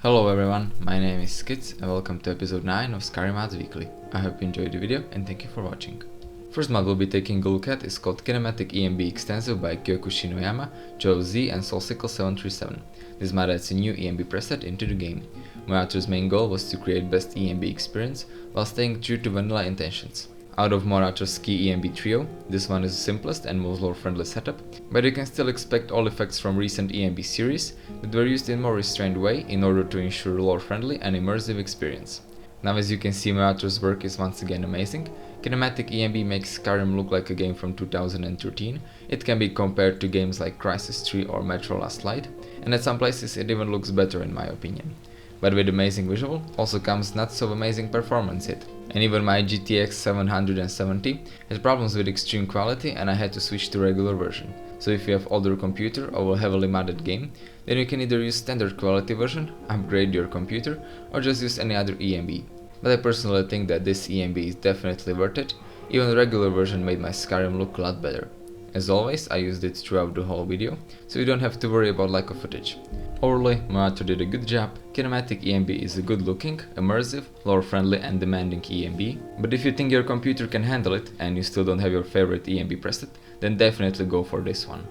Hello everyone, my name is Skits and welcome to episode 9 of Skyrim Mods Weekly. I hope you enjoyed the video and thank you for watching. First mod we'll be taking a look at is called Kinematic ENB Extensive by Kyokushinoyama, JawZ and SoulCycle737. This mod adds a new ENB preset into the game. My author's main goal was to create best ENB experience while staying true to vanilla intentions. Out of Morato's key ENB trio, this one is the simplest and most lore-friendly setup, but you can still expect all effects from recent ENB series that were used in a more restrained way in order to ensure lore-friendly and immersive experience. Now as you can see, Morato's work is once again amazing. Kinematic ENB makes Skyrim look like a game from 2013, it can be compared to games like Crysis 3 or Metro Last Light, and at some places it even looks better in my opinion. But with amazing visual also comes not so amazing performance hit. And even my GTX 770 had problems with extreme quality and I had to switch to regular version. So if you have older computer or a heavily modded game, then you can either use standard quality version, upgrade your computer, or just use any other ENB. But I personally think that this ENB is definitely worth it, even the regular version made my Skyrim look a lot better. As always, I used it throughout the whole video, so you don't have to worry about lack of footage. Overall, Morato did a good job. Kinematic ENB is a good looking, immersive, lore-friendly and demanding ENB, but if you think your computer can handle it and you still don't have your favorite ENB preset, then definitely go for this one.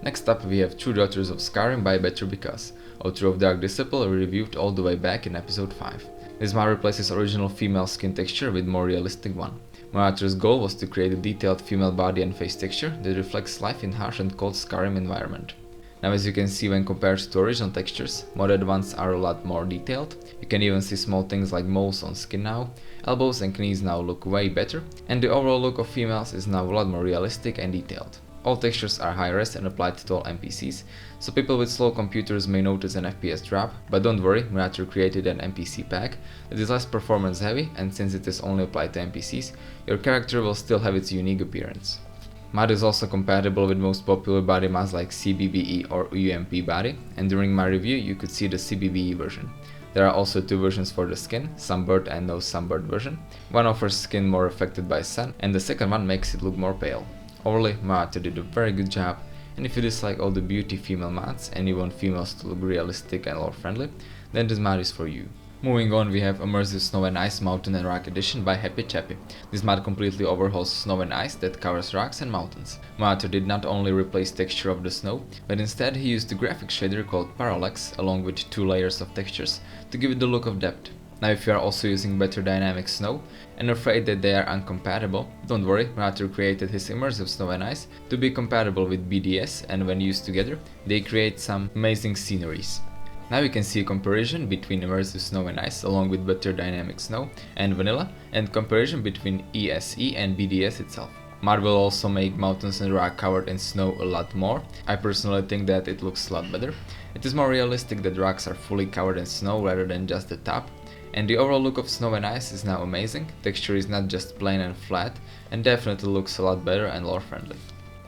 Next up we have Daughters of Skyrim by betterbecause, author of Dark Disciple, reviewed all the way back in episode 5. This mod replaces original female skin texture with more realistic one. Morato's goal was to create a detailed female body and face texture that reflects life in harsh and cold Skyrim environment. Now as you can see, when compared to original textures, modded ones are a lot more detailed. You can even see small things like moles on skin now, elbows and knees now look way better, and the overall look of females is now a lot more realistic and detailed. All textures are high-res and applied to all NPCs, so people with slow computers may notice an FPS drop, but don't worry, Morato created an NPC pack that is less performance heavy, and since it is only applied to NPCs, your character will still have its unique appearance. Mod is also compatible with most popular body mods like CBBE or UMP body, and during my review you could see the CBBE version. There are also two versions for the skin, Sunburnt and no Sunburnt version. One offers skin more affected by sun, and the second one makes it look more pale. Overall, Morato did a very good job, and if you dislike all the beauty female mods and you want females to look realistic and lore friendly, then this mod is for you. Moving on, we have Immersive Snow and Ice Mountain and Rock Edition by happychappy. This mod completely overhauls snow and ice that covers rocks and mountains. Morato did not only replace texture of the snow, but instead he used a graphic shader called Parallax along with 2 layers of textures to give it the look of depth. Now if you are also using better dynamic snow and afraid that they are incompatible, don't worry, Morato created his Immersive Snow and Ice to be compatible with BDS, and when used together, they create some amazing sceneries. Now you can see a comparison between Immersive Snow and Ice along with better dynamic snow and vanilla, and comparison between ESE and BDS itself. Mod will also make mountains and rock covered in snow a lot more. I personally think that it looks a lot better. It is more realistic that rocks are fully covered in snow rather than just the top. And the overall look of snow and ice is now amazing. Texture is not just plain and flat, and definitely looks a lot better and lore friendly.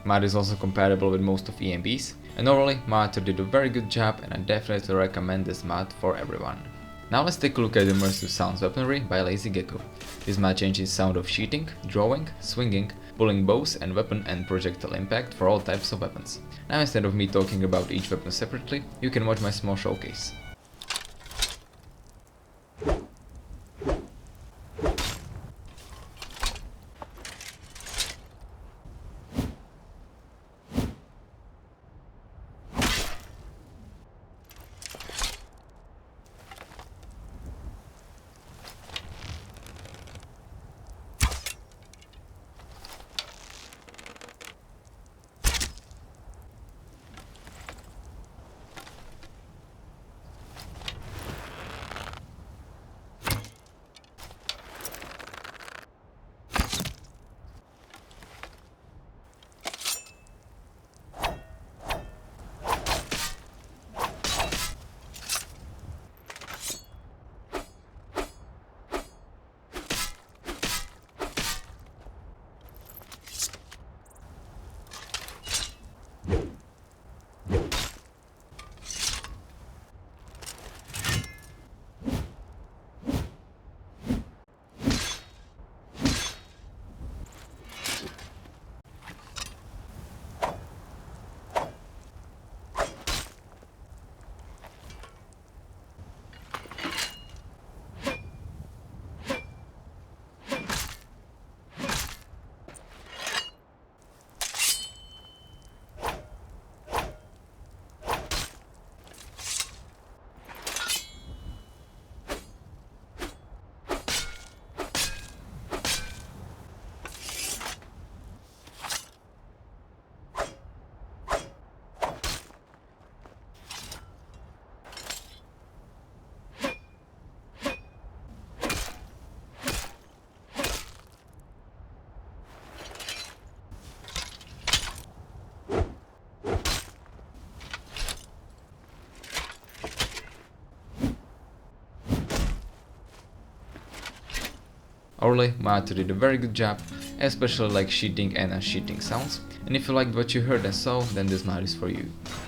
Mod is also compatible with most of ENBs, and overall, Morato did a very good job and I definitely recommend this mod for everyone. Now let's take a look at Immersive Sounds weaponry by lazygecko. This mod changes sound of shooting, drawing, swinging, pulling bows and weapon and projectile impact for all types of weapons. Now instead of me talking about each weapon separately, you can watch my small showcase. Overall, my author did a very good job. I especially like sheeting and unsheeting sounds, and if you liked what you heard and saw, then this mod is for you.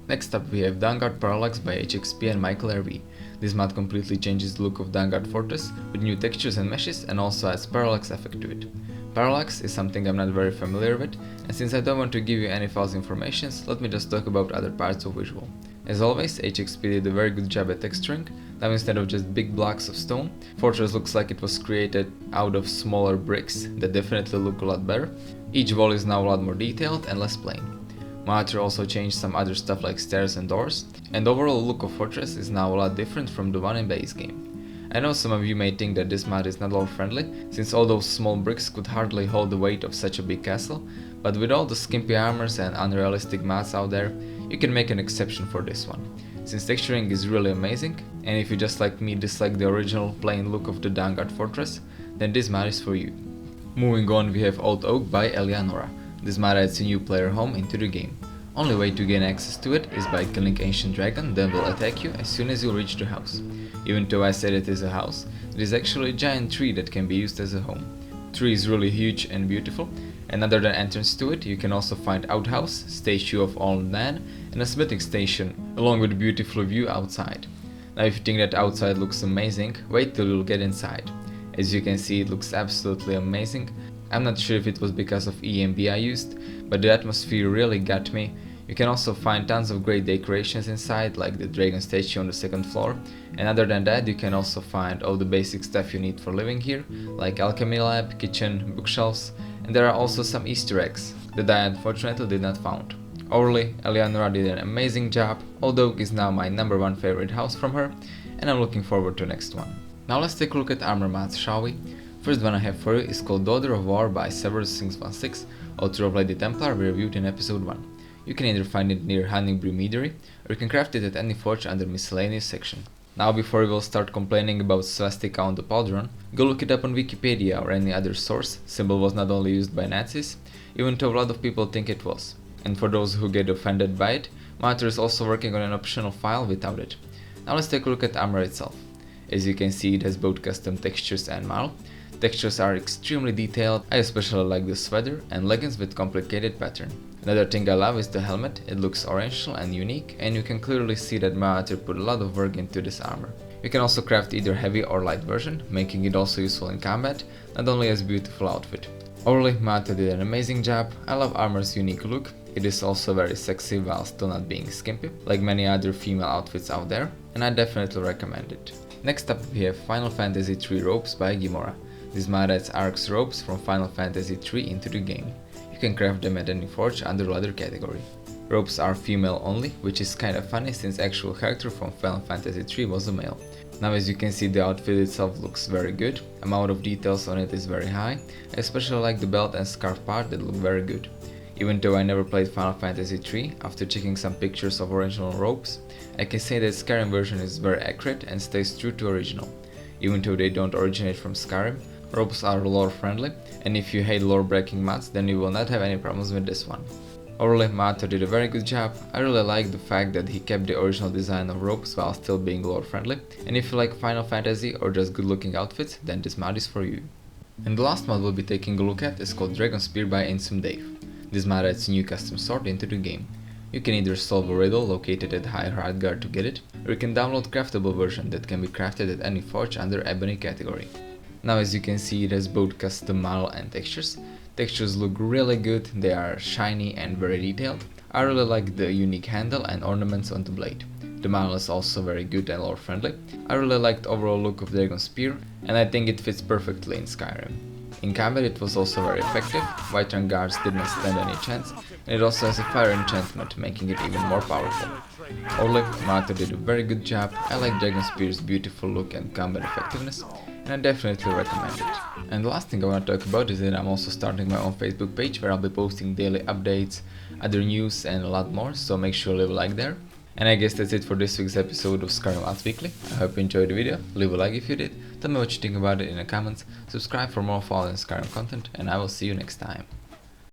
Next up we have Dawnguard Parallax by HXP and Michael RV. This mod completely changes the look of Dawnguard Fortress with new textures and meshes, and also adds parallax effect to it. Parallax is something I'm not very familiar with, and since I don't want to give you any false information, let me just talk about other parts of visual. As always, HXP did a very good job at texturing. Now instead of just big blocks of stone, Fortress looks like it was created out of smaller bricks that definitely look a lot better. Each wall is now a lot more detailed and less plain. My author also changed some other stuff like stairs and doors, and the overall look of Fortress is now a lot different from the one in base game. I know some of you may think that this mod is not lore friendly, since all those small bricks could hardly hold the weight of such a big castle, but with all the skimpy armors and unrealistic mods out there, you can make an exception for this one, since texturing is really amazing, and if you just like me dislike the original plain look of the Dawnguard Fortress, then this mod is for you. Moving on, we have Old Oak by Elianora. This mod adds a new player home into the game. Only way to gain access to it is by killing Ancient Dragon, then will attack you as soon as you reach the house. Even though I said it is a house, it is actually a giant tree that can be used as a home. The tree is really huge and beautiful, and other than entrance to it, you can also find outhouse, statue of Old Man, and a smithing station, along with a beautiful view outside. Now if you think that outside looks amazing, wait till you'll get inside. As you can see, it looks absolutely amazing. I'm not sure if it was because of ENB I used, but the atmosphere really got me. You can also find tons of great decorations inside, like the dragon statue on the second floor, and other than that you can also find all the basic stuff you need for living here, like alchemy lab, kitchen, bookshelves, and there are also some Easter eggs that I unfortunately did not found. Overall, Elianora did an amazing job. Old Oak is now my #1 favorite house from her, and I'm looking forward to the next one. Now let's take a look at armor mods, shall we? First one I have for you is called Daughter of War by Severus616, author of Lady Templar, we reviewed in episode 1. You can either find it near Honeybrew Meadery, or you can craft it at any forge under miscellaneous section. Now before we will start complaining about swastika on the pauldron, go look it up on Wikipedia or any other source. Symbol was not only used by Nazis, even though a lot of people think it was. And for those who get offended by it, my author is also working on an optional file without it. Now let's take a look at armor itself. As you can see, it has both custom textures and model. Textures are extremely detailed. I especially like the sweater and leggings with complicated pattern. Another thing I love is the helmet. It looks original and unique, and you can clearly see that my author put a lot of work into this armor. You can also craft either heavy or light version, making it also useful in combat, not only as a beautiful outfit. Overall, my author did an amazing job. I love armor's unique look. It is also very sexy while still not being skimpy, like many other female outfits out there, and I definitely recommend it. Next up we have Final Fantasy III Ropes by Gimora. This mod adds Ark's ropes from Final Fantasy III into the game. You can craft them at any forge under leather category. Ropes are female only, which is kinda funny since actual character from Final Fantasy III was a male. Now as you can see, the outfit itself looks very good, amount of details on it is very high, I especially like the belt and scarf part that look very good. Even though I never played Final Fantasy III, after checking some pictures of original ropes, I can say that Skyrim version is very accurate and stays true to original. Even though they don't originate from Skyrim, ropes are lore friendly, and if you hate lore breaking mods, then you will not have any problems with this one. Overall, my author did a very good job. I really like the fact that he kept the original design of ropes while still being lore friendly, and if you like Final Fantasy or just good looking outfits, then this mod is for you. And the last mod we'll be taking a look at is called Dragonspear by ImsumDave. This mod adds a new custom sword into the game. You can either solve a riddle located at High Hardguard to get it, or you can download craftable version that can be crafted at any forge under Ebony category. Now as you can see, it has both custom model and textures. Textures look really good, they are shiny and very detailed. I really like the unique handle and ornaments on the blade. The model is also very good and lore friendly. I really like the overall look of Dragonspear, and I think it fits perfectly in Skyrim. In combat it was also very effective. Whiterun guards did not stand any chance, and it also has a fire enchantment, making it even more powerful. Overall, my author did a very good job. I like Dragonspear's beautiful look and combat effectiveness, and I definitely recommend it. And the last thing I want to talk about is that I'm also starting my own Facebook page where I'll be posting daily updates, other news and a lot more, so make sure to leave a like there. And I guess that's it for this week's episode of Skyrim Weekly. I hope you enjoyed the video, leave a like if you did, tell me what you think about it in the comments, subscribe for more Fallout and Skyrim content, and I will see you next time.